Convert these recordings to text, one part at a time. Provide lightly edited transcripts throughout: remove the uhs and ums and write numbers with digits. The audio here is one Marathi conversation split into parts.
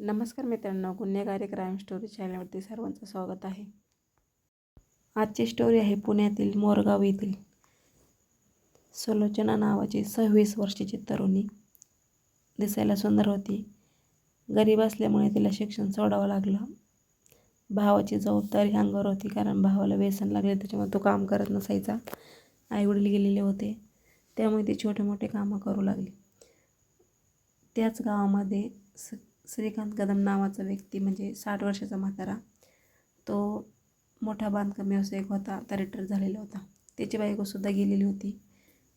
नमस्कार मित्रांनो, गुन्हेगारी क्राईम स्टोरी चॅनलवरती सर्वांचं स्वागत आहे. आजची स्टोरी आहे पुण्यातील मोरगाव येथील सुलोचना नावाची 26 वर्षाची तरुणी. दिसायला सुंदर होती. गरीब असल्यामुळे तिला शिक्षण सोडावं लागलं. भावाची जबाबदारी अंगावर होती, कारण भावाला व्यसन लागले, त्याच्यामुळे तो काम करत नसायचा. आईवडील गेलेले होते, त्यामुळे ती छोटे मोठे कामं करू लागली. त्याच गावामध्ये श्रीकांत कदम नावाचा व्यक्ती, म्हणजे 60 वर्षाचा म्हातारा, तो मोठा बांधकाम व्यावसायिक होता. आता रिटायर झालेला होता. त्याची बायकोसुद्धा गेलेली होती,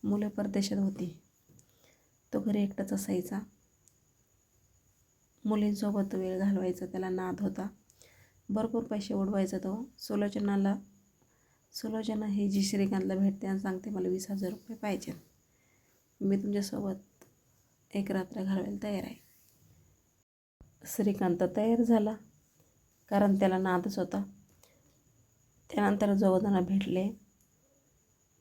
मुलं परदेशात होती. तो घरी एकटाच असायचा. मुलींसोबत वेळ घालवायचा त्याला नाद होता. भरपूर पैसे उडवायचा तो. सुलोचना ही जी श्रीकांतला भेटते आणि सांगते, मला 20,000 रुपये पाहिजेत, मी तुमच्यासोबत एक रात्र घालवायला तयार आहे. श्रीकांत तयार झाला, कारण त्याला नादच होता. त्यानंतर दोघंजण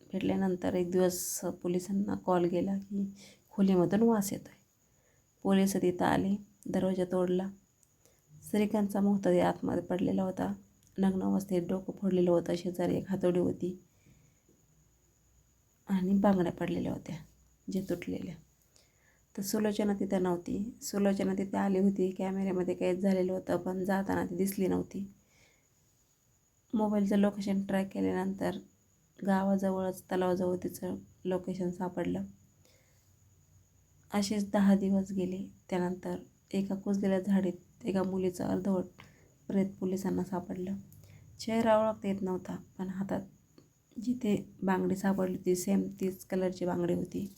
भेटल्यानंतर एक दिवस पोलिसांना कॉल गेला की खोलीमधून वास येतोय. पोलिस तिथं आले, दरवाजा तोडला. श्रीकांतचा मृतदेह आतमध्ये पडलेला होता. नग्न अवस्थेत डोकं फोडलेलं होतं. शेजारी एक हातोडी होती आणि बांगड्या पडलेल्या होत्या जे तुटलेल्या. तर सुलोचना तिथं नव्हती. सुलोचना तिथे आली होती, कॅमेऱ्यामध्ये कैद झालेलं होतं, पण जाताना ती दिसली नव्हती. मोबाईलचं लोकेशन ट्रॅक केल्यानंतर गावाजवळच तलावाजवळ तिचं लोकेशन सापडलं. असेच 10 दिवस गेले. त्यानंतर एका कुजलेल्या झाडीत एका मुलीचं अर्धवट प्रेत पोलिसांना सापडलं. चेहरा ओळखता येत नव्हता, पण हातात जिथे बांगडी सापडली होती सेम तीच कलरची बांगडी होती.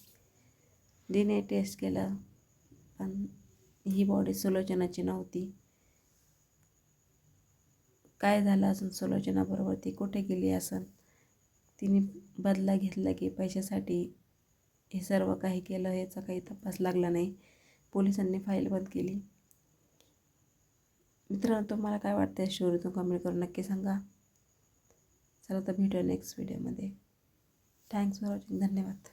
DNA टेस्ट केलं, पण ही बॉडी सुलोचनाची नव्हती. काय झालं असून सुलोचनाबरोबर, ती कुठे गेली असन, तिने बदला घेतला की पैशासाठी हे सर्व काही केलं, याचा काही तपास लागला नाही. पोलिसांनी फाईल बंद केली. मित्रांनो, तुम्हाला काय वाटतं या स्टोरीतून कमेंट करून नक्की सांगा. चला तर भेटूया नेक्स्ट व्हिडिओमध्ये. Thanks for watching. धन्यवाद.